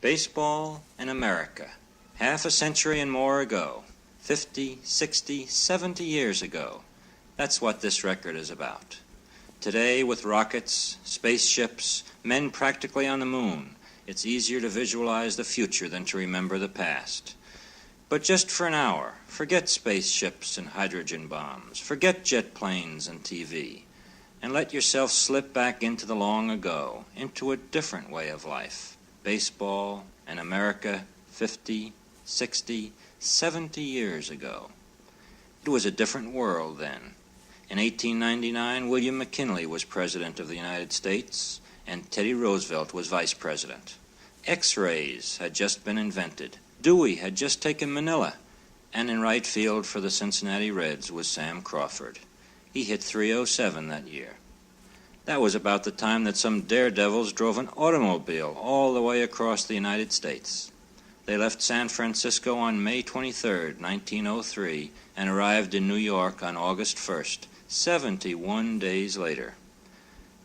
Baseball in America, half a century and more ago, 50, 60, 70 years ago. That's what this record is about. Today, with rockets, spaceships, men practically on the moon, it's easier to visualize the future than to remember the past. But just for an hour, forget spaceships and hydrogen bombs, forget jet planes and TV, and let yourself slip back into the long ago, into a different way of life. Baseball in America 50, 60, 70 years ago. It was a different world then. In 1899, William McKinley was President of the United States, and Teddy Roosevelt was Vice President. X-rays had just been invented. Dewey had just taken Manila, and in right field for the Cincinnati Reds was Sam Crawford. He hit .307 that year. That was about the time that some daredevils drove an automobile all the way across the United States. They left San Francisco on May 23, 1903, and arrived in New York on August 1st, 71 days later.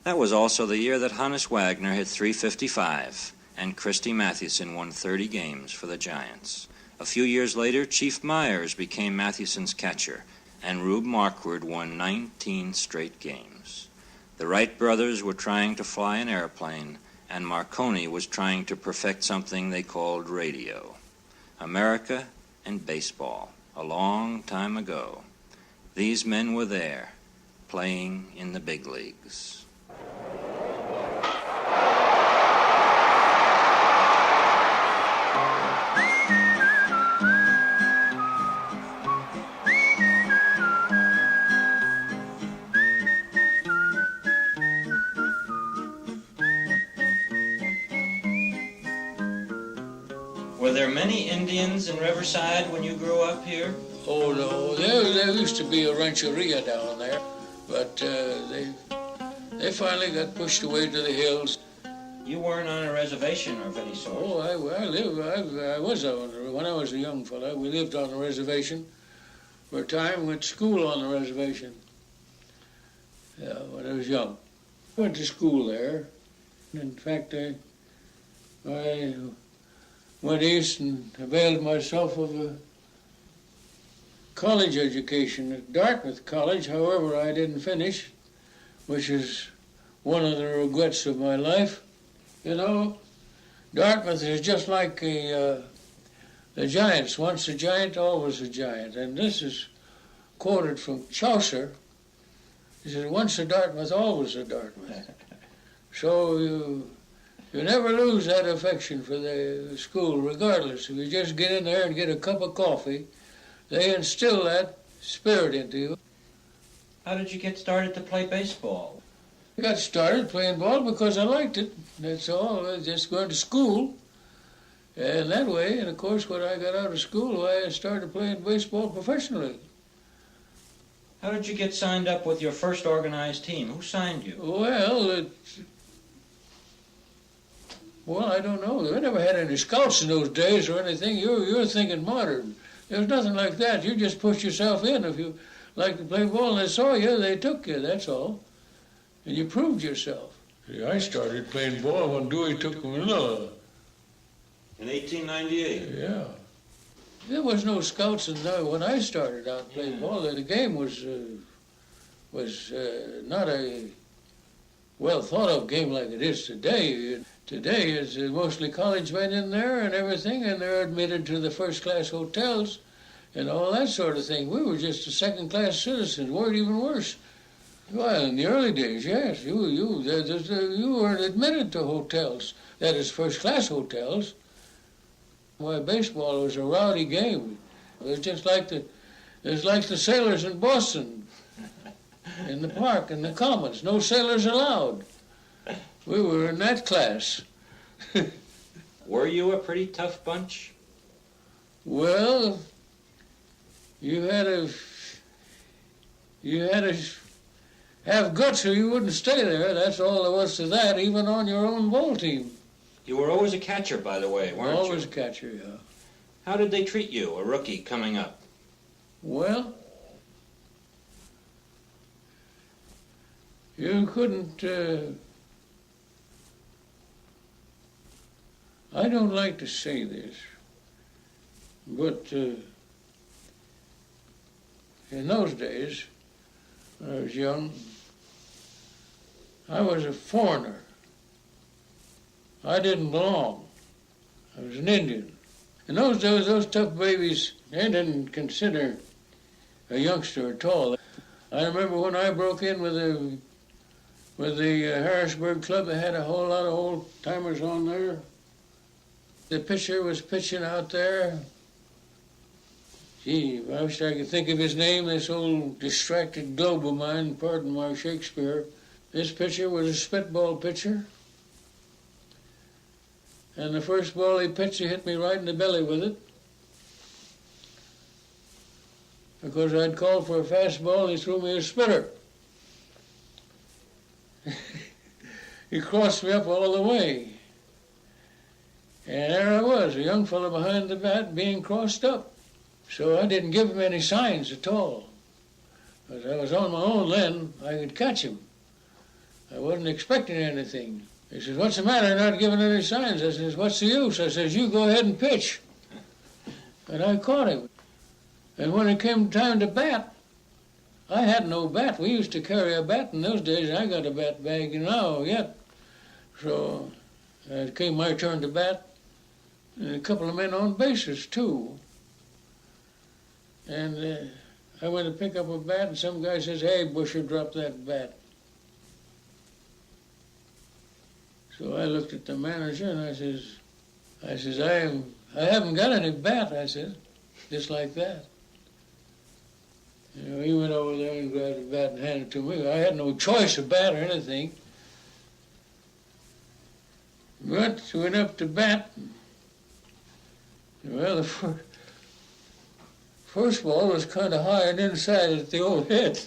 That was also the year that Hannes Wagner hit .355, and Christy Mathewson won 30 games for the Giants. A few years later, Chief Myers became Mathewson's catcher, and Rube Marquard won 19 straight games. The Wright brothers were trying to fly an airplane, and Marconi was trying to perfect something they called radio. America and baseball, a long time ago. These men were there, playing in the big leagues. Were there many Indians in Riverside when you grew up here? Oh, no. There used to be a rancheria down there, but they finally got pushed away to the hills. You weren't on a reservation of any sort? Oh, I was when I was a young fella. We lived on a reservation for a time. Went to school on the reservation. Yeah, when I was young. Went to school there. In fact, I went east and availed myself of a college education at Dartmouth College. However, I didn't finish, which is one of the regrets of my life. You know, Dartmouth is just like the Giants. Once a giant, always a giant. And this is quoted from Chaucer. He said, once a Dartmouth, always a Dartmouth. So you never lose that affection for the school, regardless. If you just get in there and get a cup of coffee, they instill that spirit into you. How did you get started to play baseball? I got started playing ball because I liked it. That's all. I was just going to school. And that way, and of course, when I got out of school, I started playing baseball professionally. How did you get signed up with your first organized team? Who signed you? Well, I don't know. They never had any scouts in those days or anything. You're thinking modern. There's nothing like that. You just put yourself in. If you like to play ball and they saw you, they took you, that's all. And you proved yourself. Yeah, I started playing ball when Dewey took Manila. In 1898? Yeah. There was no scouts when I started out playing ball. The game was not a well thought of game like it is today. Today it's mostly college men in there and everything, and they're admitted to the first-class hotels and all that sort of thing. We were just a second-class citizens, weren't even worse. Well, in the early days, yes, you weren't admitted to hotels, that is first-class hotels. Why, baseball was a rowdy game. It was just like the sailors in Boston, in the park, in the commons. No sailors allowed. We were in that class. Were you a pretty tough bunch? Well, you had to have guts or you wouldn't stay there. That's all there was to that, even on your own ball team. You were always a catcher, by the way, weren't you? Always a catcher, yeah. How did they treat you, a rookie coming up? Well, you couldn't I don't like to say this, but in those days, when I was young, I was a foreigner. I didn't belong. I was an Indian. In those days, those tough babies, they didn't consider a youngster at all. I remember when I broke in with the Harrisburg Club, they had a whole lot of old-timers on there. The pitcher was pitching out there. Gee, I wish I could think of his name, this old distracted globe of mine, pardon my Shakespeare. This pitcher was a spitball pitcher. And the first ball he pitched, he hit me right in the belly with it. Because I'd called for a fastball, he threw me a spitter. He crossed me up all the way. And there I was, a young fellow behind the bat being crossed up. So I didn't give him any signs at all. Because I was on my own then, I could catch him. I wasn't expecting anything. He says, "What's the matter, not giving any signs?" I says, "What's the use?" I says, "You go ahead and pitch." And I caught him. And when it came time to bat, I had no bat. We used to carry a bat in those days. I got a bat bag now yet. So it came my turn to bat. And a couple of men on bases, too. And I went to pick up a bat, and some guy says, "Hey, Busher, drop that bat." So I looked at the manager, and I says, I haven't got any bat, I said, just like that. You know, he went over there and grabbed the bat and handed it to me. I had no choice of bat or anything. But we went up to bat. Well, the first ball was kind of high and inside at the old head.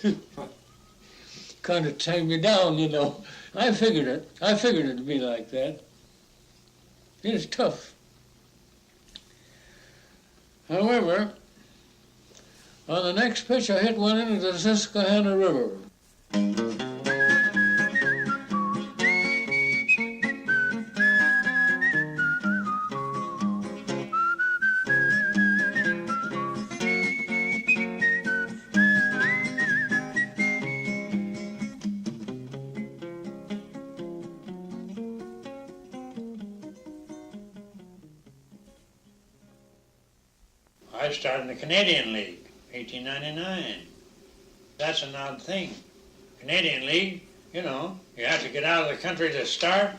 Kind of timed me down, you know. I figured it'd be like that. It's tough. However, on the next pitch, I hit one into the Susquehanna River. I started in the Canadian League, 1899. That's an odd thing. Canadian League, you know, you have to get out of the country to start.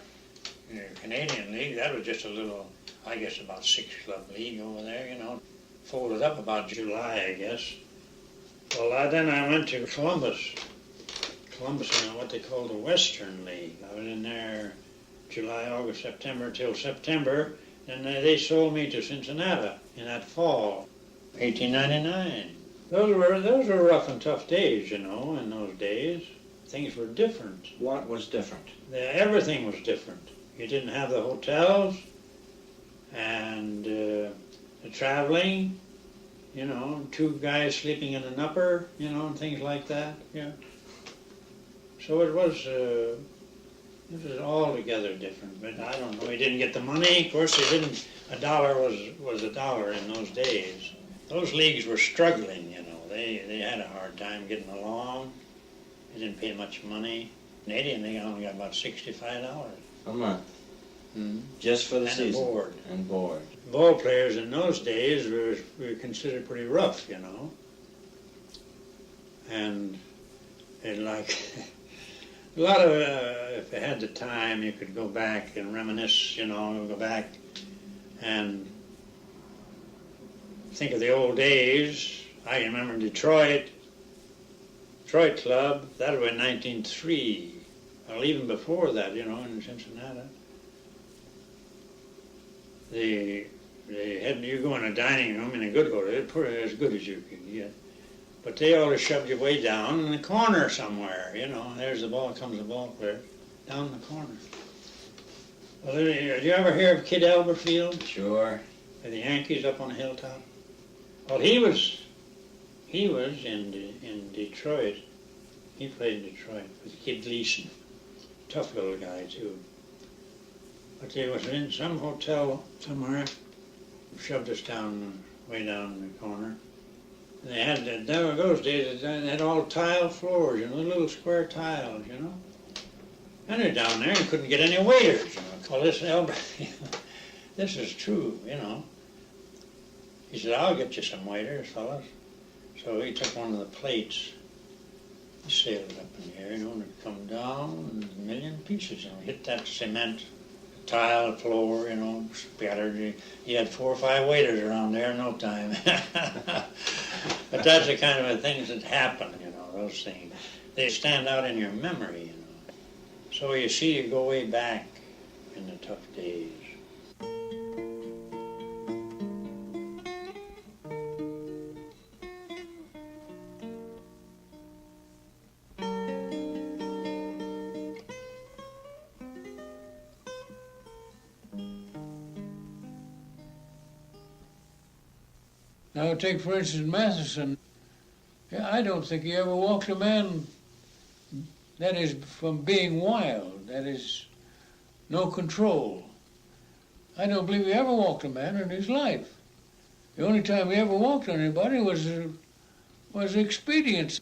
In the Canadian League, that was just a little, I guess about 6-club league over there, you know. Folded up about July, I guess. Well, then I went to Columbus in what they call the Western League. I was in there July, August, September till September. And they sold me to Cincinnati in that fall, 1899. Those were rough and tough days, you know, in those days. Things were different. What was different? Everything was different. You didn't have the hotels and the traveling, you know, 2 guys sleeping in an upper, you know, and things like that. Yeah. So it was altogether different, but I don't know. He didn't get the money. Of course, a dollar was a dollar in those days. Those leagues were struggling, you know. They had a hard time getting along. They didn't pay much money. Canadian League only got about $65 a month. Just for the season. Board. And board. Ball players in those days were considered pretty rough, you know. And like a lot of, if you had the time, you could go back and reminisce, you know, go back and think of the old days. I remember Detroit Club, that was in 1903, well, even before that, you know, in Cincinnati. You go in a dining room in a good hotel, it's pretty as good as you can get. But they always shoved you way down in the corner somewhere, you know. There's the ball, comes the ball player, down in the corner. Well, did you ever hear of Kid Elberfield? Sure. The Yankees up on the hilltop? Well, he was in Detroit. He played in Detroit with Kid Gleason. Tough little guy, too. But he was in some hotel somewhere, shoved us down, way down in the corner. And they had, those days, they had all tile floors, little square tiles, And they're down there and couldn't get any waiters, Well, this is true, He said, I'll get you some waiters, fellas. So he took one of the plates. He sailed it up in the air, and it come down in a million pieces, hit that cement, tile floor, spattered. He had 4 or 5 waiters around there in no time. But that's the kind of things that happen, those things. They stand out in your memory, So you see, you go way back in the tough days. Now take, for instance, Matheson. I don't think he ever walked a man that is from being wild, that is no control. I don't believe he ever walked a man in his life. The only time he ever walked anybody was expedience.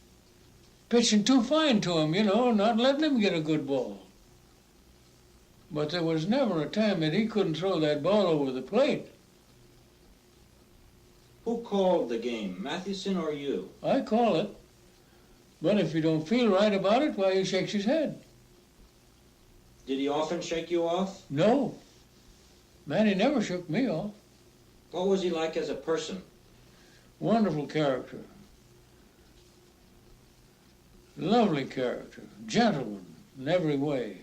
Pitching too fine to him, not letting him get a good ball. But there was never a time that he couldn't throw that ball over the plate. Who called the game, Matheson or you? I call it. But if you don't feel right about it, why, he shakes his head. Did he often shake you off? No. Man, he never shook me off. What was he like as a person? Wonderful character. Lovely character. Gentleman in every way.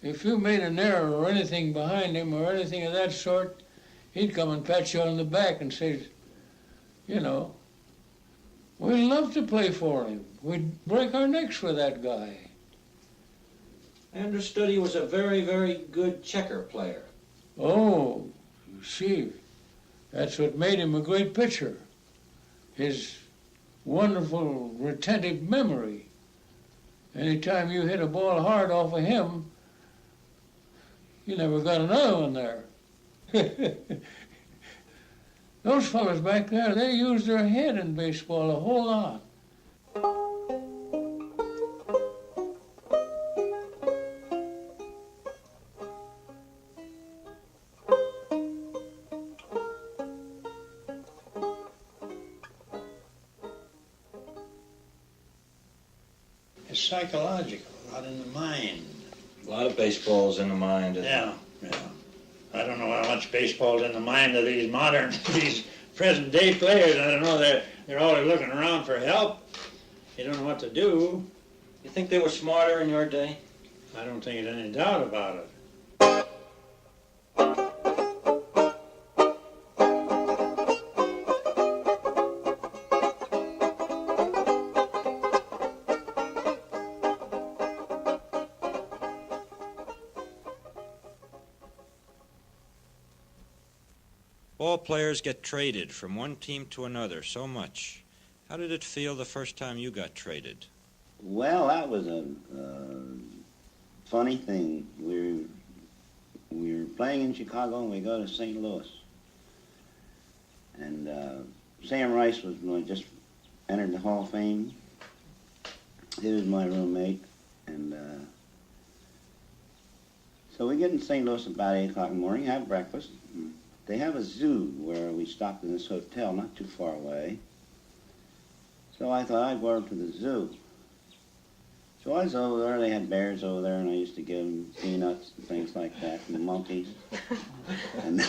If you made an error or anything behind him or anything of that sort, he'd come and pat you on the back and say, we'd love to play for him. We'd break our necks for that guy. I understood he was a very, very good checker player. Oh, you see, that's what made him a great pitcher. His wonderful retentive memory. Anytime you hit a ball hard off of him, you never got another one there. Those fellas back there, they use their head in baseball a whole lot. It's psychological, a lot in the mind. A lot of baseball's in the mind. Yeah. I don't know how much baseball's in the mind of these these present-day players. I don't know, they're always looking around for help. They don't know what to do. You think they were smarter in your day? I don't think there's any doubt about it. Ball players get traded from one team to another so much. How did it feel the first time you got traded? Well, that was a funny thing. We were playing in Chicago and we go to St. Louis. And Sam Rice was just entered the Hall of Fame. He was my roommate. And so we get in St. Louis about 8 o'clock in the morning, have breakfast. They have a zoo where we stopped in this hotel not too far away. So I thought I'd go over to the zoo. So I was over there, they had bears over there, and I used to give them peanuts and things like that, and monkeys. And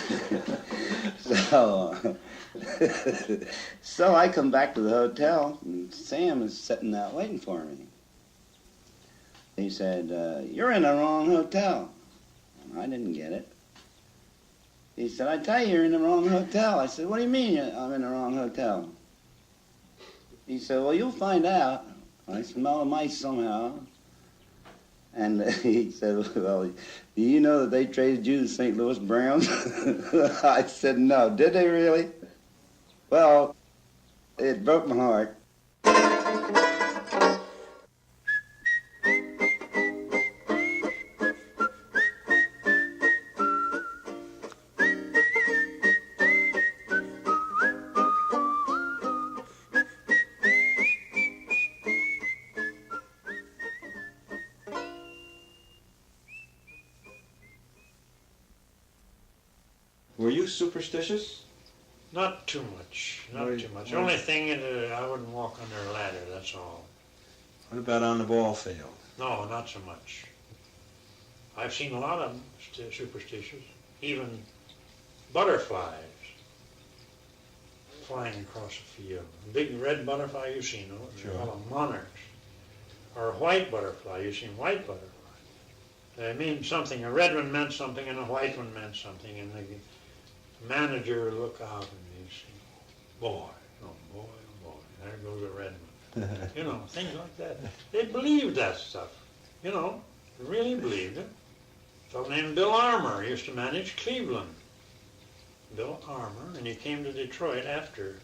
so I come back to the hotel, and Sam is sitting out waiting for me. He said, "You're in the wrong hotel." And I didn't get it. He said, "I tell you, you're in the wrong hotel." I said, "What do you mean I'm in the wrong hotel?" He said, "Well, you'll find out. I smell the mice somehow." And he said, "Well, do you know that they traded you to the St. Louis Browns?" I said, "No." "Did they really?" "Well, it broke my heart." Were you superstitious? Not too much, not Were- too much. were- Only thing is I wouldn't walk under a ladder, that's all. What about on the ball field? No, not so much. I've seen a lot of them superstitious, even butterflies flying across a field. A big red butterfly, you've seen them, Sure. they're called monarchs. Or a white butterfly, you've seen white butterflies. They mean something, a red one meant something and a white one meant something, and the manager would look out and he'd say, boy, oh boy, oh boy, there goes a red one. You know, things like that. They believed that stuff, you know, really believed it. A fellow named Bill Armour used to manage Cleveland. Bill Armour, and he came to Detroit after.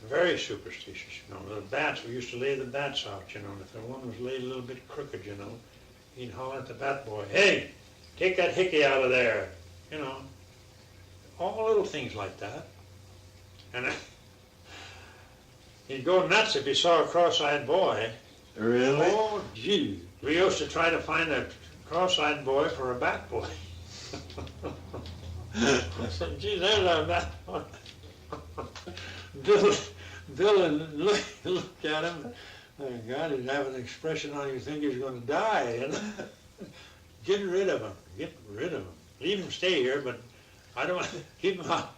Very superstitious, you know. The bats, we used to lay the bats out, you know, and if the one was laid a little bit crooked, you know, he'd holler at the bat boy, hey, take that hickey out of there, you know. All little things like that. And he'd go nuts if he saw a cross-eyed boy. Really? Oh, gee. We used to try to find a cross-eyed boy for a bat boy. I said, gee, there's our bat boy. Bill looked at him. Oh, God, he'd have an expression on you think he's going to die. You know? Get rid of him. Get rid of him. Leave him stay here, but I don't want to keep him out.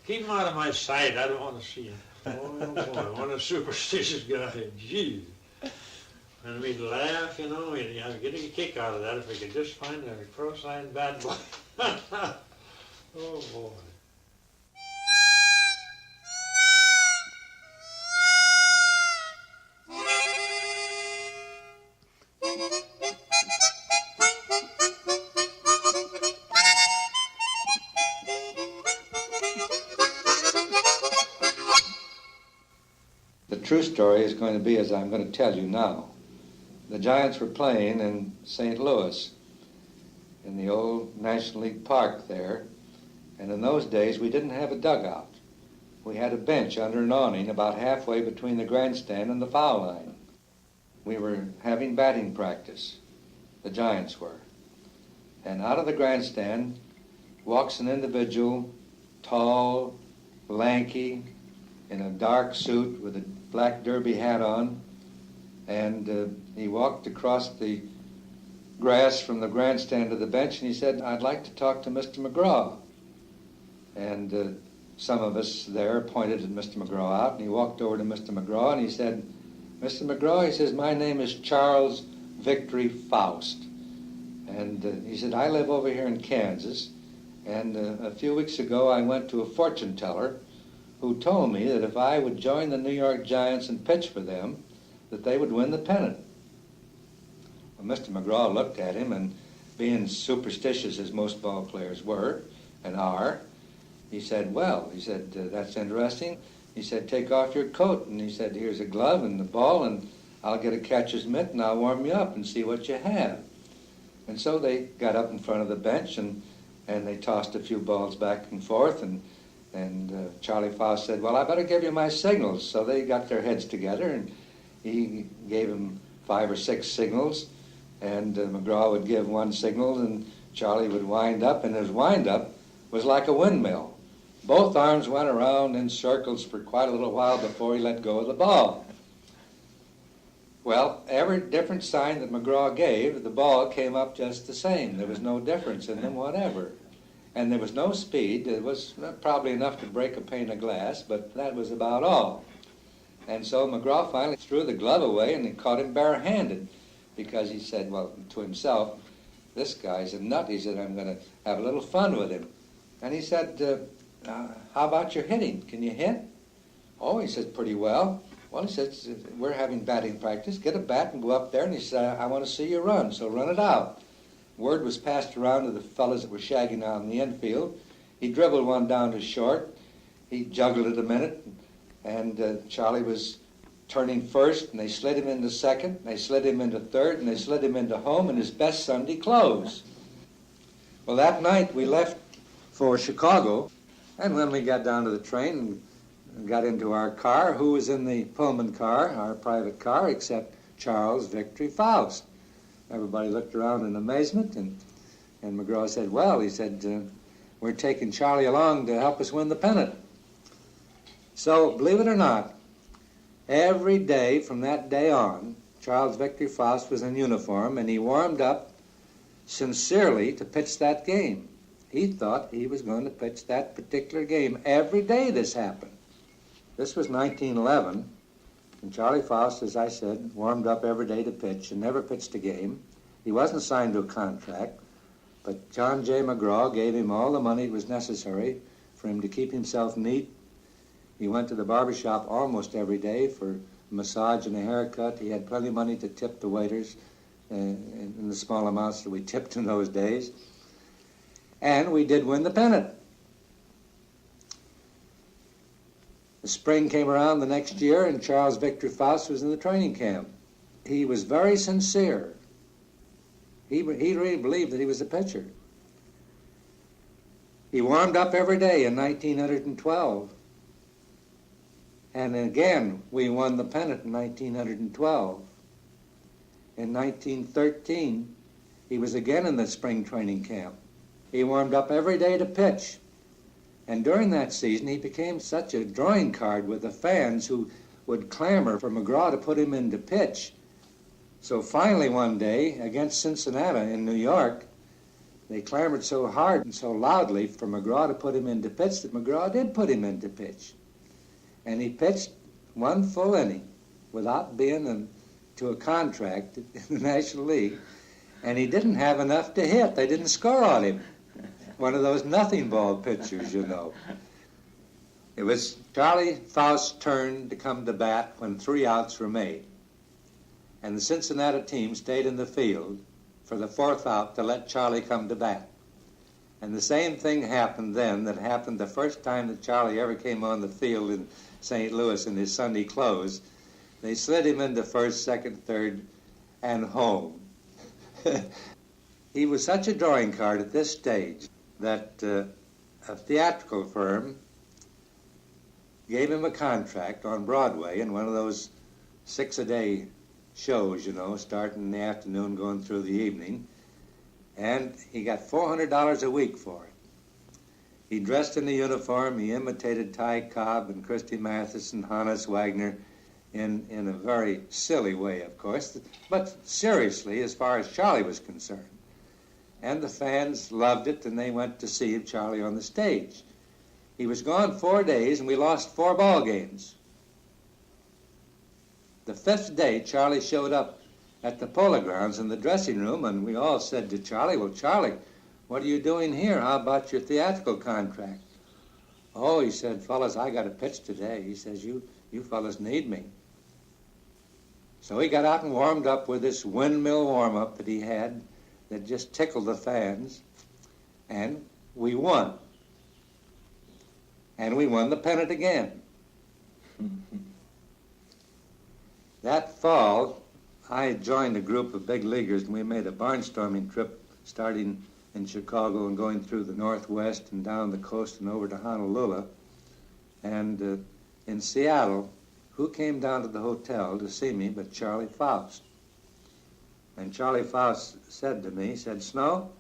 Keep him out of my sight. I don't want to see him. Oh, boy, what a superstitious guy. Gee. And we'd laugh, you know, we'd get a kick out of that if we could just find a cross-eyed bad boy. Oh, boy. The true story is going to be as I'm going to tell you now. The Giants were playing in St. Louis, in the old National League Park there, and in those days we didn't have a dugout. We had a bench under an awning about halfway between the grandstand and the foul line. We were having batting practice, the Giants were. And out of the grandstand walks an individual, tall, lanky, in a dark suit with a black derby hat on, and he walked across the grass from the grandstand to the bench, and he said, I'd like to talk to Mr. McGraw. And some of us there pointed at Mr. McGraw out, and he walked over to Mr. McGraw, and he said, Mr. McGraw, he says, my name is Charles Victory Faust. And he said, I live over here in Kansas, and a few weeks ago I went to a fortune teller who told me that if I would join the New York Giants and pitch for them, that they would win the pennant. Well, Mr. McGraw looked at him, and being superstitious as most ball players were and are, he said, well, he said, that's interesting. He said, take off your coat, and he said, here's a glove and the ball, and I'll get a catcher's mitt, and I'll warm you up and see what you have. And so they got up in front of the bench, and they tossed a few balls back and forth, and Charlie Faust said, well, I better give you my signals. So they got their heads together, and he gave him 5 or 6 signals, and McGraw would give one signal, and Charlie would wind up, and his wind-up was like a windmill. Both arms went around in circles for quite a little while before he let go of the ball. Well, every different sign that McGraw gave, the ball came up just the same. There was no difference in them whatever. And there was no speed. It was probably enough to break a pane of glass, but that was about all. And so McGraw finally threw the glove away, and he caught him barehanded, because he said, well, to himself, this guy's a nut. He said, I'm going to have a little fun with him. And he said, how about your hitting? Can you hit? Oh, he said, pretty well. Well, he said, we're having batting practice. Get a bat and go up there. And he said, I want to see you run, so run it out. Word was passed around to the fellas that were shagging out in the infield. He dribbled one down to short. He juggled it a minute, and Charlie was turning first, and they slid him into second, and they slid him into third, and they slid him into home in his best Sunday clothes. Well, that night we left for Chicago, and when we got down to the train and got into our car, who was in the Pullman car, our private car, except Charles Victory Faust? Everybody looked around in amazement, and McGraw said, well, he said, we're taking Charlie along to help us win the pennant. So, believe it or not, every day from that day on, Charles Victor Faust was in uniform, and he warmed up sincerely to pitch that game. He thought he was going to pitch that particular game. Every day this happened. This was 1911, and Charlie Faust, as I said, warmed up every day to pitch and never pitched a game. He wasn't signed to a contract, but John J. McGraw gave him all the money that was necessary for him to keep himself neat. He went to the barber shop almost every day for a massage and a haircut. He had plenty of money to tip the waiters in the small amounts that we tipped in those days. And we did win the pennant. The spring came around the next year, and Charles Victor Faust was in the training camp. He was very sincere. He really believed that he was a pitcher. He warmed up every day in 1912. And again, we won the pennant in 1912. In 1913, he was again in the spring training camp. He warmed up every day to pitch. And during that season, he became such a drawing card with the fans who would clamor for McGraw to put him in to pitch. So finally one day, against Cincinnati in New York, they clamored so hard and so loudly for McGraw to put him in to pitch that McGraw did put him in to pitch. And he pitched one full inning without being to a contract in the National League. And he didn't have enough to hit. They didn't score on him. One of those nothing ball pitchers, you know. It was Charlie Faust's turn to come to bat when 3 outs were made. And the Cincinnati team stayed in the field for the 4th out to let Charlie come to bat. And the same thing happened then that happened the first time that Charlie ever came on the field in St. Louis in his Sunday clothes. They slid him into first, second, third, and home. He was such a drawing card at this stage that a theatrical firm gave him a contract on Broadway in one of those 6-a-day shows, you know, starting in the afternoon, going through the evening. And he got $400 a week for it. He dressed in the uniform. He imitated Ty Cobb and Christy Mathis and Hannes Wagner in a very silly way, of course, but seriously as far as Charlie was concerned. And the fans loved it, and they went to see Charlie on the stage. He was gone 4 days, and we lost 4 ball games. The 5th day, Charlie showed up at the Polo Grounds in the dressing room, and we all said to Charlie, "Well, Charlie, what are you doing here? How about your theatrical contract?" "Oh," he said, "fellas, I got to pitch today." He says, you fellas need me. So he got out and warmed up with this windmill warm-up that he had that just tickled the fans, and we won. And we won the pennant again. That fall, I joined a group of big leaguers, and we made a barnstorming trip starting in Chicago and going through the Northwest and down the coast and over to Honolulu. And in Seattle, who came down to the hotel to see me but Charlie Faust? And Charlie Faust said to me, he said, "Snow,"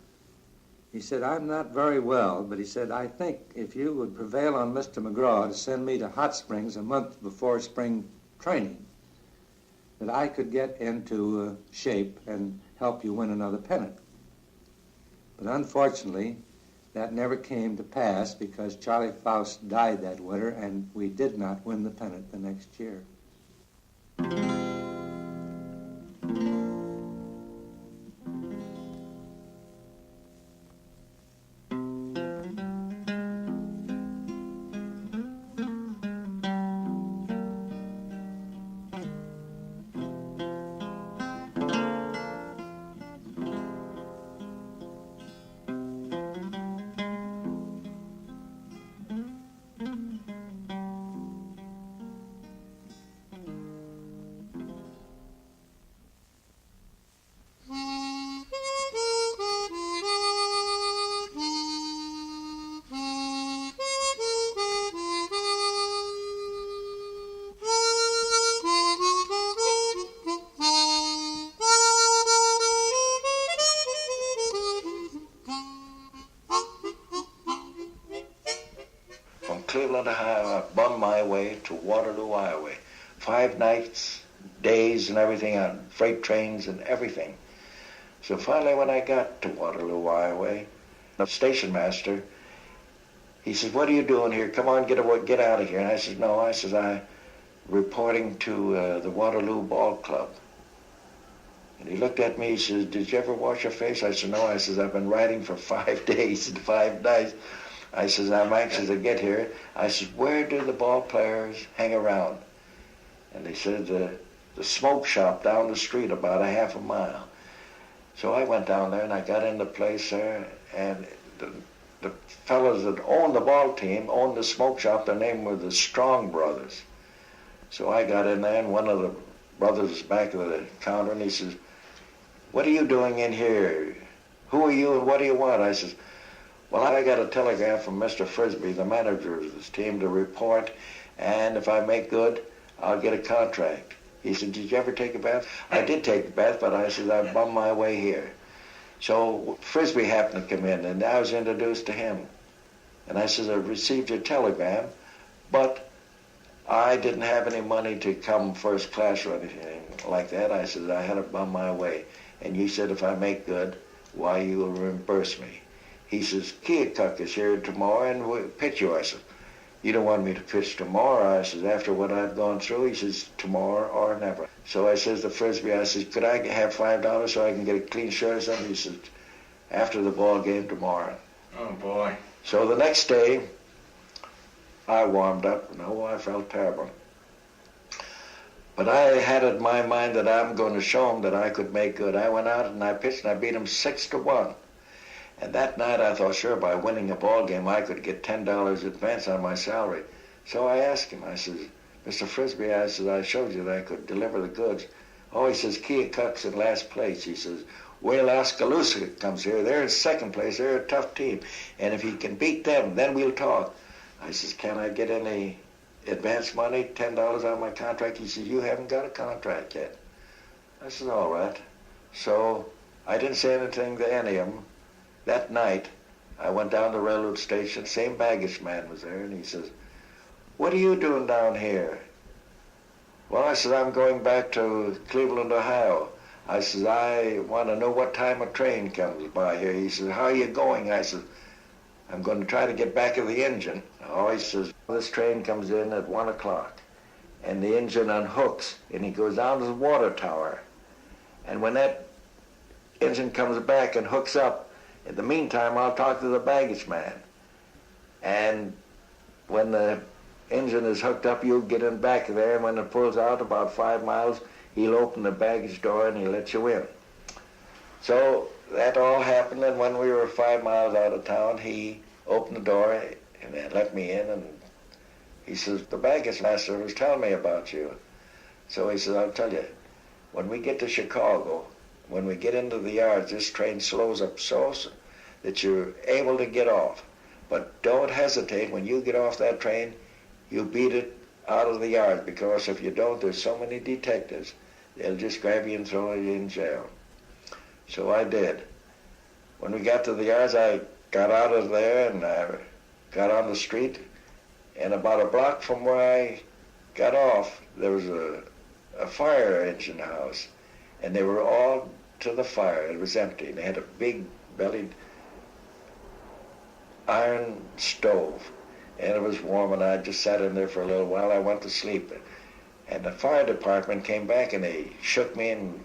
he said, "I'm not very well, but he said, I think if you would prevail on Mr. McGraw to send me to Hot Springs a month before spring training, that I could get into shape and help you win another pennant." But unfortunately, that never came to pass because Charlie Faust died that winter, and we did not win the pennant the next year. Cleveland, Ohio, I bummed my way to Waterloo, Iowa. 5 nights, days, and everything on freight trains and everything. So finally, when I got to Waterloo, Iowa, the station master, he says, "What are you doing here? Come on, get out of here." And I said, "No," I says, "I'm reporting to the Waterloo Ball Club." And he looked at me, he says, "Did you ever wash your face?" I said, "No." I says, "I've been riding for 5 days and 5 nights." I says, "I'm anxious to get here." I says, "Where do the ball players hang around?" And they said, the smoke shop down the street about a half a mile. So I went down there and I got in the place there, and the fellows that owned the ball team owned the smoke shop. Their name were the Strong Brothers. So I got in there, and one of the brothers was back of the counter, and he says, "What are you doing in here? Who are you and what do you want?" I says, "Well, I got a telegram from Mr. Frisbee, the manager of this team, to report, and if I make good, I'll get a contract." He said, "Did you ever take a bath?" I did take a bath, but I said, "I bummed my way here." So Frisbee happened to come in, and I was introduced to him. And I said, "I received your telegram, but I didn't have any money to come first class or anything like that." I said, "I had to bum my way. And you said if I make good, why, you'll reimburse me." He says, "Keokuk is here tomorrow and we'll pitch you." I said, "You don't want me to pitch tomorrow?" I says, "After what I've gone through." He says, "Tomorrow or never." So I says to Frisbee, I says, "Could I have $5 so I can get a clean shirt or something?" He says, "After the ball game tomorrow." Oh, boy. So the next day, I warmed up, and I felt terrible. But I had it in my mind that I'm going to show them that I could make good. I went out and I pitched, and I beat them 6-1. And that night I thought, sure, by winning a ball game, I could get $10 advance on my salary. So I asked him, I says, "Mr. Frisbee," I said, "I showed you that I could deliver the goods." "Oh," he says, "Keokuk's in last place." He says, "Whale Oskaloosa comes here. They're in second place. They're a tough team. And if you can beat them, then we'll talk." I says, "Can I get any advance money, $10 on my contract?" He says, "You haven't got a contract yet." I said, "All right." So I didn't say anything to any of them. That night, I went down to the railroad station. Same baggage man was there, and he says, "What are you doing down here?" "Well," I said, "I'm going back to Cleveland, Ohio." I says, "I want to know what time a train comes by here." He says, "How are you going?" I said, "I'm going to try to get back of the engine." Oh, he says, "This train comes in at 1 o'clock, and the engine unhooks, and he goes down to the water tower. And when that engine comes back and hooks up, in the meantime, I'll talk to the baggage man. And when the engine is hooked up, you'll get in back there, and when it pulls out about 5 miles, he'll open the baggage door and he'll let you in." So that all happened, and when we were 5 miles out of town, he opened the door and let me in, and he says, "The baggage master was telling me about you." So he says, "I'll tell you, when we get to Chicago, when we get into the yards, this train slows up so that you're able to get off. But don't hesitate. When you get off that train, you beat it out of the yards, because if you don't, there's so many detectives, they'll just grab you and throw you in jail." So I did. When we got to the yards, I got out of there and I got on the street, and about a block from where I got off, there was a fire engine house, and they were all to the fire. It was empty. They had a big bellied iron stove, and it was warm, and I just sat in there for a little while. I went to sleep, and the fire department came back, and they shook me, and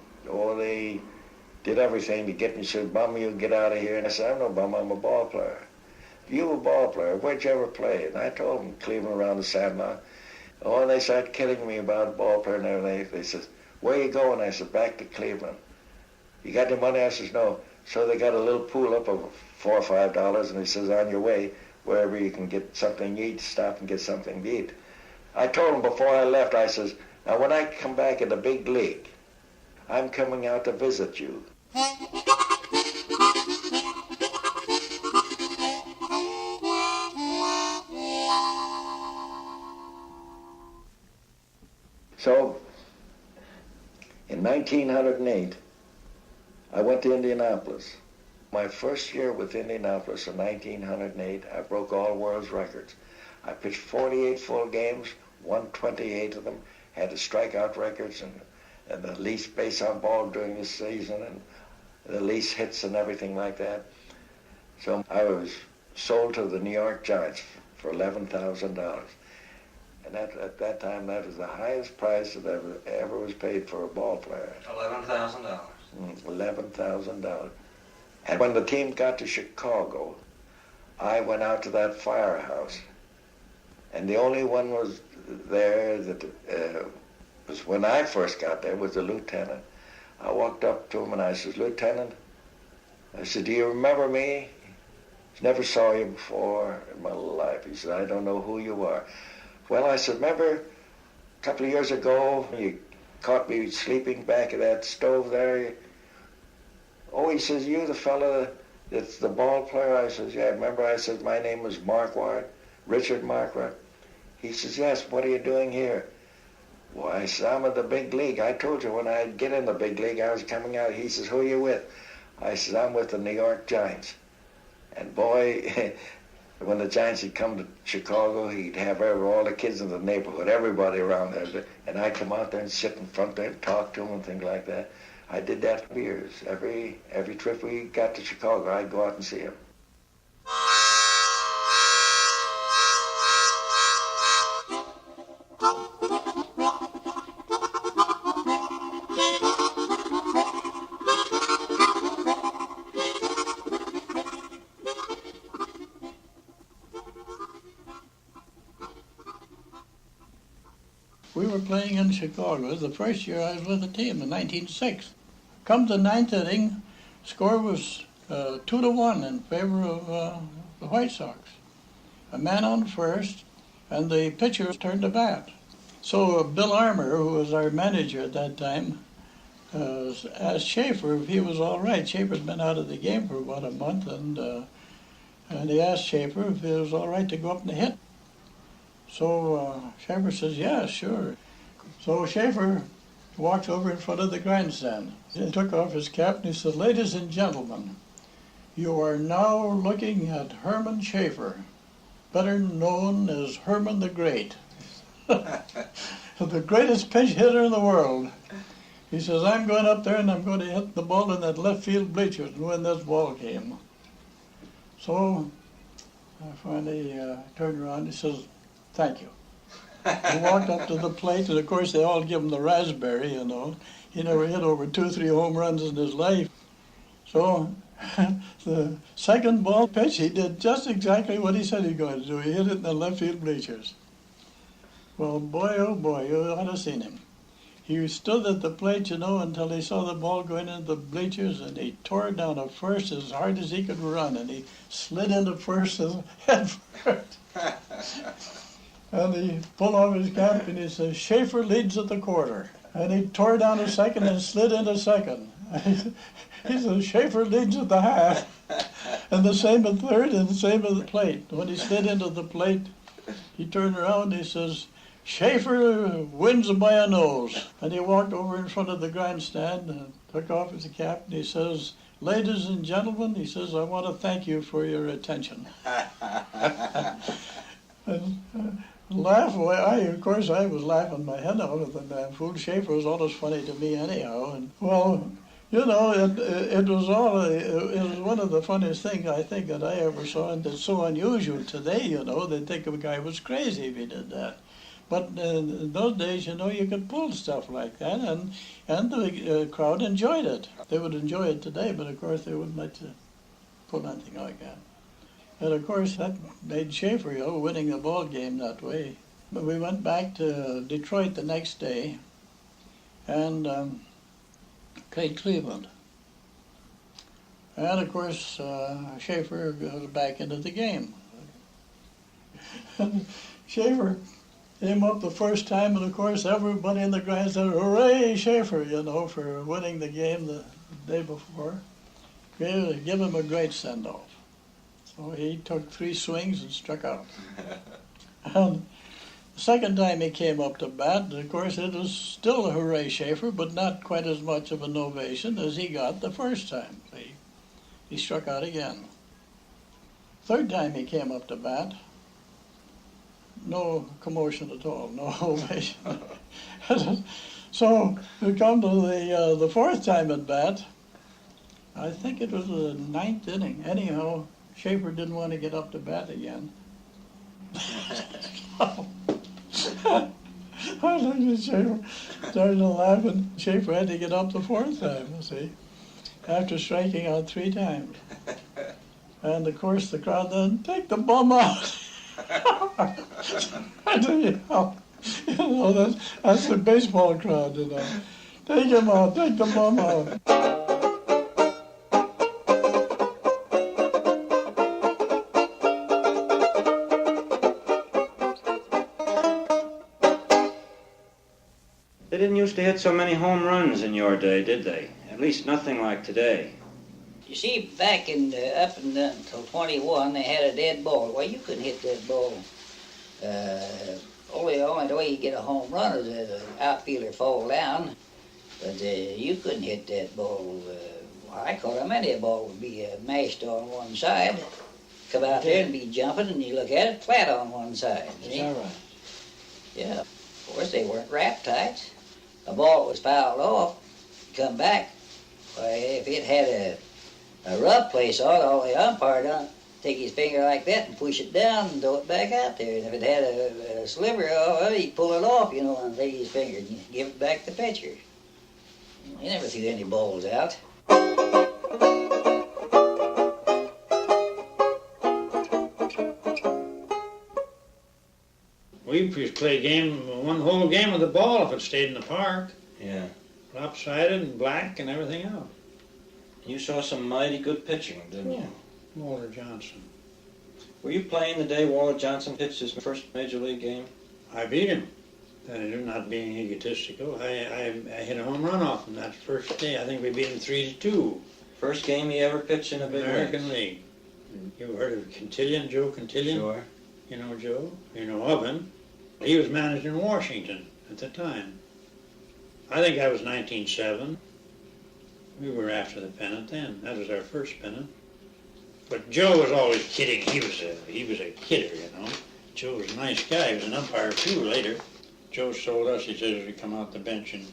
they did everything to get me. Said, "Bum, you get out of here." And I said, "I'm no bum, I'm a ball player." "You a ball player? Where'd you ever play?" And I told them, Cleveland, around the Sandlot. Oh, and they started kidding me about a ball player and everything. They said, "Where you going?" I said, "Back to Cleveland." "You got any money?" I says, "No." So they got a little pool up of $4 or $5, and he says, "On your way, wherever you can get something to eat, stop and get something to eat." I told him before I left, I says, "Now when I come back in the big league, I'm coming out to visit you." So, in 1908, I went to Indianapolis. My first year with Indianapolis in 1908, I broke all world's records. I pitched 48 full games, won 28 of them, had the strikeout records and the least base on ball during the season and the least hits and everything like that. So I was sold to the New York Giants for $11,000. And at that time, that was the highest price that ever was paid for a ball player. $11,000. $11,000. And when the team got to Chicago, I went out to that firehouse. And the only one was there that was when I first got there was the lieutenant. I walked up to him and I said, "Lieutenant," I said, "do you remember me?" "Never saw you before in my life." He said, "I don't know who you are." "Well," I said, "remember a couple of years ago you caught me sleeping back of that stove there?" "Oh," he says, "you the fella that's the ball player?" I says, "Yeah, remember?" I said, "My name was Marquardt, Richard Marquardt." He says, "Yes, what are you doing here?" "Well," I said, "I'm in the big league. I told you when I get in the big league I was coming out." He says, "Who are you with?" I said, "I'm with the New York Giants." And boy, when the Giants would come to Chicago, he'd have all the kids in the neighborhood, everybody around there. And I'd come out there and sit in front there and talk to them and things like that. I did that for years. Every trip we got to Chicago, I'd go out and see him. We were playing in Chicago the first year I was with the team in 1906. Come the ninth inning, score was 2-1 in favor of the White Sox. A man on first, and the pitcher turned to bat. So Bill Armour, who was our manager at that time, asked Shaeffer if he was all right. Shaeffer'd been out of the game for about a month, and he asked Shaeffer if it was all right to go up and hit. So Shaeffer says, "Yeah, sure." So Shaeffer walked over in front of the grandstand. He took off his cap and he said, "Ladies and gentlemen, you are now looking at Herman Shaeffer, better known as Herman the Great, the greatest pinch hitter in the world." He says, "I'm going up there and I'm going to hit the ball in that left field bleachers and win this ball game." So I finally turned around and he says, "Thank you." He walked up to the plate, and of course they all give him the raspberry, you know. He never hit over 2-3 home runs in his life. So the second ball pitch, he did just exactly what he said he was going to do. He hit it in the left field bleachers. Well, boy, oh boy, you ought to have seen him. He stood at the plate, you know, until he saw the ball going into the bleachers, and he tore down to first as hard as he could run, and he slid into first head first. And he pulled off his cap and he says, "Shaeffer leads at the quarter." And he tore down to second and slid into second. He says, "Shaeffer leads at the half." And the same at third and the same at the plate. When he slid into the plate, he turned around and he says, "Shaeffer wins by a nose." And he walked over in front of the grandstand and took off his cap and he says, "Ladies and gentlemen," he says, "I want to thank you for your attention." And laugh away. Of course, I was laughing my head out of the damn fool. Shaeffer was always funny to me anyhow. And well, you know, it was one of the funniest things I think that I ever saw, and it's so unusual today. You know, they'd think a guy was crazy if he did that. But in those days, you know, you could pull stuff like that, and the crowd enjoyed it. They would enjoy it today, but of course they wouldn't like to pull anything like that. And of course, that made Shaeffer, you know, winning the ball game that way. But we went back to Detroit the next day and played Cleveland. And of course, Shaeffer goes back into the game. Shaeffer came up the first time, and of course, everybody in the ground said, "Hooray, Shaeffer," you know, for winning the game the day before. Give him a great send-off. So he took 3 swings and struck out. And the second time he came up to bat, of course, it was still a hooray Shaeffer, but not quite as much of an ovation as he got the first time. He struck out again. Third time he came up to bat, no commotion at all, no ovation. So we come to the fourth time at bat. I think it was the ninth inning. Anyhow, Shaeffer didn't want to get up to bat again. I looked at Shaeffer, started laughing. Shaeffer had to get up the fourth time, you see, after striking out 3 times. And of course the crowd then, take the bum out. I tell you know, that's the baseball crowd, you know. Take him out, take the bum out. They didn't used to hit so many home runs in your day, did they? At least nothing like today. You see, back in up until 21, they had a dead ball. Well, you couldn't hit that ball. Only way you get a home run is an outfielder fall down. But you couldn't hit that ball. I call it a many ball would be mashed on one side. Come out there and be jumping, and you look at it flat on one side. Is that right? Yeah. Of course, they weren't wrap tight. A ball was fouled off, come back. Why, if it had a rough place on it, all the umpire done take his finger like that and push it down and throw it back out there. And if it had a sliver, he'd pull it off, you know, and take his finger and give it back to the pitcher. He never threw any balls out. We used to play one whole game with the ball if it stayed in the park. Yeah. Lopsided and black and everything else. You saw some mighty good pitching, didn't you? Walter Johnson. Were you playing the day Walter Johnson pitched his first major league game? I beat him. Not being egotistical, I hit a home run off him that first day. I think we beat him 3-2. First game he ever pitched in a big American league. League. You heard of Quintillion, Joe Quintillion? Sure. You know Joe? You know of him. He was managing Washington at the time. I think that was 1907. We were after the pennant then. That was our first pennant. But Joe was always kidding. He was a kidder, you know. Joe was a nice guy. He was an umpire too later. Joe told us, he says, as we come out the bench, and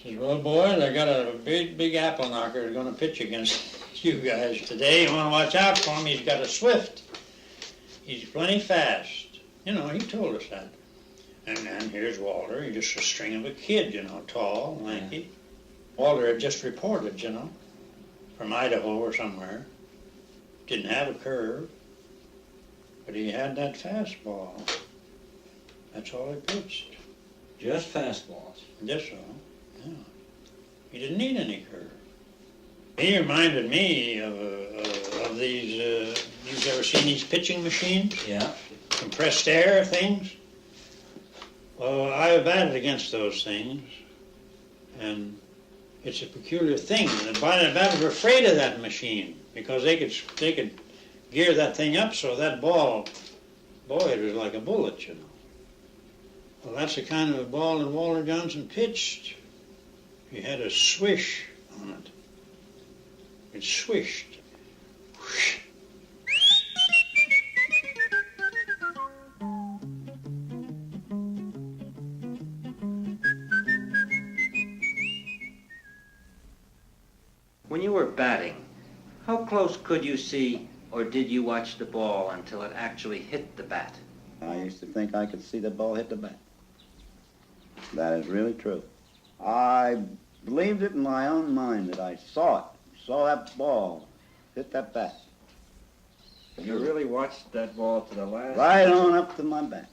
says, well, boys, I got a big apple knocker who's going to pitch against you guys today. You want to watch out for him. He's got a swift. He's plenty fast. You know, he told us that. And here's Walter. He's just a string of a kid, you know, tall, lanky. Yeah. Walter had just reported, you know, from Idaho or somewhere. Didn't have a curve, but he had that fastball. That's all he pitched. Just fastballs? Just so, yeah. He didn't need any curve. He reminded me of these, you've ever seen these pitching machines? Yeah. Compressed air things? Well, I batted against those things, and it's a peculiar thing. The batters were afraid of that machine because they could gear that thing up so that ball, boy, it was like a bullet, you know. Well, that's the kind of a ball that Walter Johnson pitched. He had a swish on it. It swished. Whoosh. When you were batting, how close could you see, or did you watch the ball until it actually hit the bat? I used to think I could see the ball hit the bat. That is really true. I believed it in my own mind that I saw that ball hit that bat. You really watched that ball to the last? Right on up to my bat.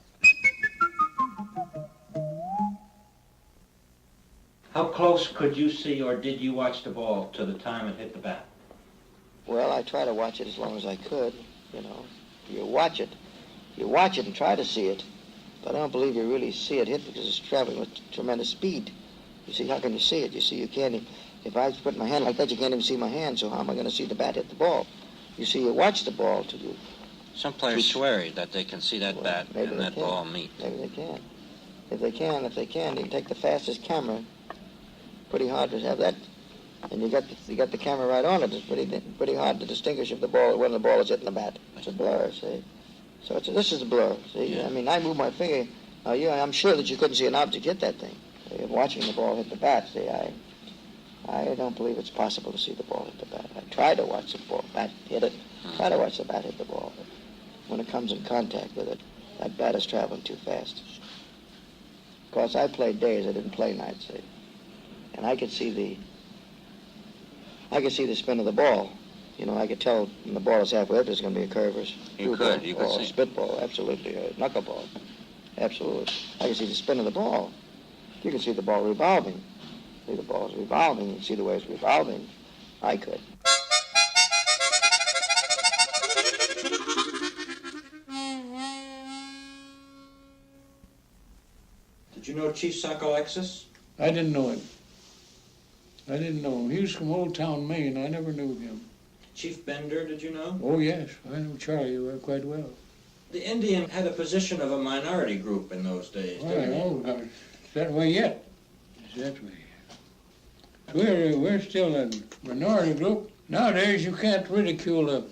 How close could you see, or did you watch the ball to the time it hit the bat? Well, I try to watch it as long as I could, you know. You watch it and try to see it, but I don't believe you really see it hit because it's traveling with tremendous speed. You see, how can you see it? You see, you can't, if I put my hand like that, you can't even see my hand, so how am I going to see the bat hit the ball? You see, you watch the ball till you... Some players swear that they can see that bat and that ball meet. Maybe they can. If they can, they can take the fastest camera. Pretty hard to have that, and you got the camera right on it. It's pretty hard to distinguish if when the ball is hitting the bat. It's a blur, see. So this is a blur. See, Yeah. I mean, I move my finger. I'm sure that you couldn't see an object hit that thing. Watching the ball hit the bat, see, I don't believe it's possible to see the ball hit the bat. I try to watch the bat hit it. Try to watch the bat hit the ball. But when it comes in contact with it, that bat is traveling too fast. Of course, I played days. I didn't play nights. See, and I could see the spin of the ball. You know, I could tell when the ball is halfway up, there's going to be a curve or You could or see. spitball, absolutely, or knuckleball, absolutely. I could see the spin of the ball. You can see the ball revolving. See the ball's revolving. You can see the way it's revolving. I could. Did you know Chief Alexis? I didn't know him. He was from Old Town, Maine. I never knew him. Chief Bender, did you know? Oh, yes. I know Charlie quite well. The Indian had a position of a minority group in those days, I didn't he? know. It's that way yet. It's that way. We're still a minority group. Nowadays, you can't ridicule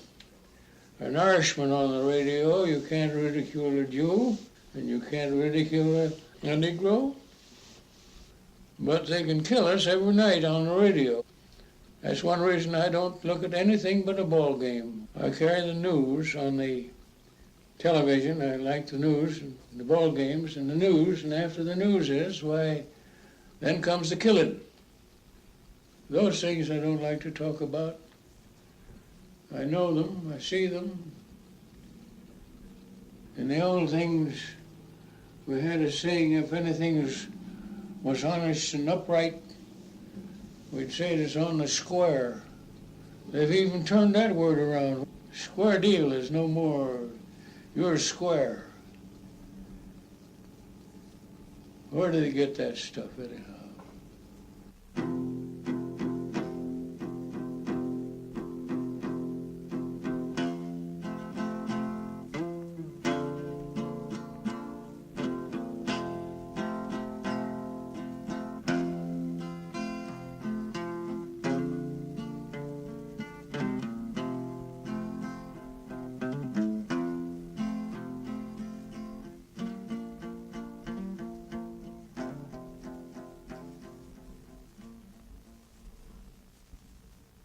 an Irishman on the radio. You can't ridicule a Jew. And you can't ridicule a Negro. But they can kill us every night on the radio. That's one reason I don't look at anything but a ball game. I carry the news on the television. I like the news and the ball games and the news. And after the news is, why, then comes the killing. Those things I don't like to talk about. I know them. I see them. And the old things, we had a saying, if anything was honest and upright, we'd say it is on the square. They've even turned that word around. Square deal is no more, you're square. Where do they get that stuff anyhow?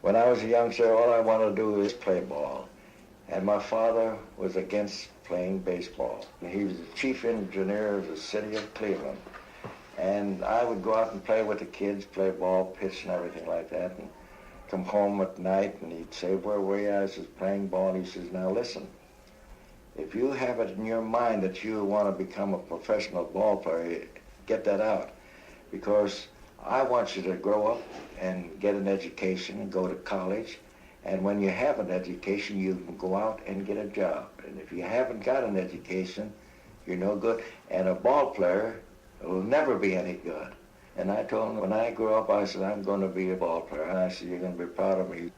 When I was a youngster, all I wanted to do was play ball. And my father was against playing baseball. He was the chief engineer of the city of Cleveland. And I would go out and play with the kids, play ball, pitch, and everything like that, and come home at night, and he'd say, where were you? I says, playing ball. And he says, now listen, if you have it in your mind that you want to become a professional ball player, get that out. Because I want you to grow up and get an education and go to college. And when you have an education, you can go out and get a job. And if you haven't got an education, you're no good. And a ball player will never be any good. And I told him, when I grow up, I said, I'm going to be a ball player. And I said, you're going to be proud of me.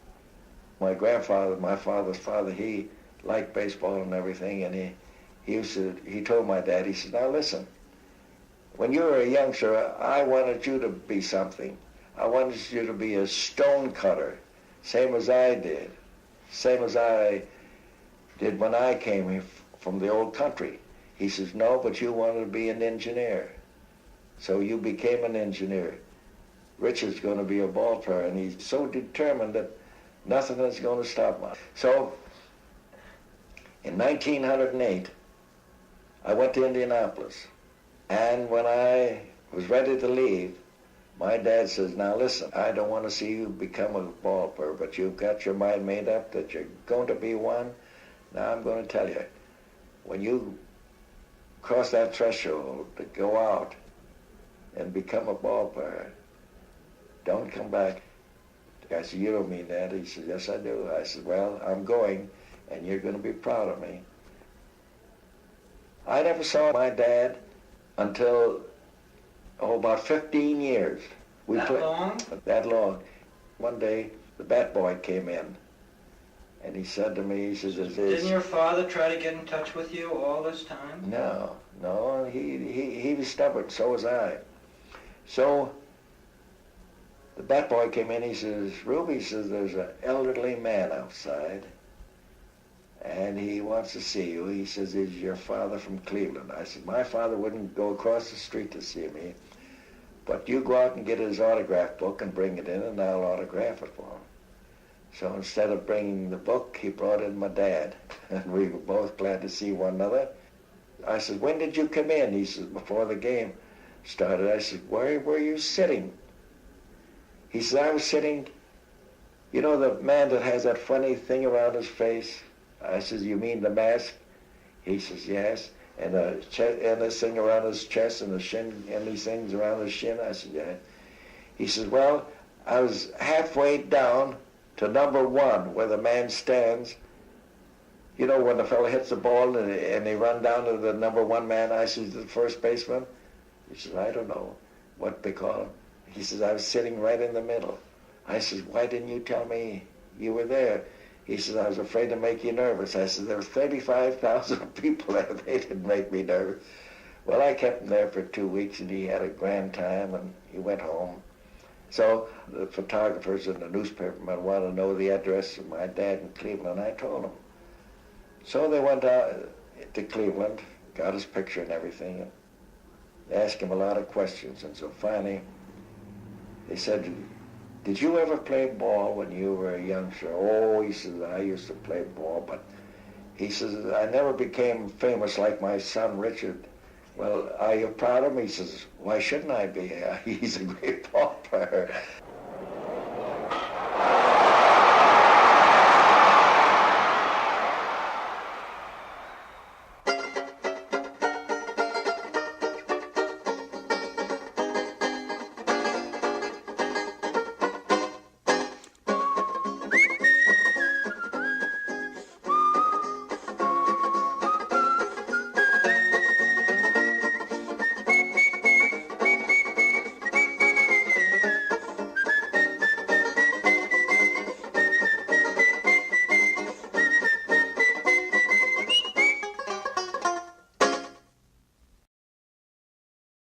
My grandfather, my father's father, he liked baseball and everything. And he told my dad, he said, now listen, when you were a youngster, I wanted you to be something. I wanted you to be a stone cutter, same as I did, same as I did when I came from the old country. He says, no, but you wanted to be an engineer. So you became an engineer. Richard's going to be a ball player, and he's so determined that nothing is going to stop him. So in 1908, I went to Indianapolis. And when I was ready to leave, my dad says, now listen, I don't want to see you become a ball player, but you've got your mind made up that you're going to be one. Now I'm going to tell you, when you cross that threshold to go out and become a ball player, don't come back. I said, you don't mean that? He said, yes, I do. I said, well, I'm going, and you're going to be proud of me. I never saw my dad until, about 15 years. Long? That long. One day, the bat boy came in, and he said to me, he says, Didn't your father try to get in touch with you all this time? No, he was stubborn, so was I. So, the bat boy came in, he says, Ruby, he says, there's an elderly man outside, and he wants to see you. He says, is your father from Cleveland? I said, my father wouldn't go across the street to see me, but you go out and get his autograph book and bring it in, and I'll autograph it for him. So instead of bringing the book, he brought in my dad, and we were both glad to see one another. I said, when did you come in? He said, before the game started. I said, where were you sitting? He said, I was sitting, you know the man that has that funny thing around his face? I said, you mean the mask? He says, yes. And this thing around his chest and the shin, and these things around his shin? I said, yeah. He says, well, I was halfway down to number 1, where the man stands. You know, when the fellow hits the ball and they run down to the number 1 man, I says, the first baseman? He says, I don't know what they call him. He says, I was sitting right in the middle. I says, why didn't you tell me you were there? He says, I was afraid to make you nervous. I said, there were 35,000 people there. They didn't make me nervous. Well, I kept him there for 2 weeks, and he had a grand time, and he went home. So the photographers and the newspapermen wanted to know the address of my dad in Cleveland. I told them. So they went out to Cleveland, got his picture and everything, and asked him a lot of questions. And so finally, they said, did you ever play ball when you were a youngster? Oh, he says, I used to play ball, but he says, I never became famous like my son, Richard. Well, are you proud of him? He says, why shouldn't I be? He's a great ball player.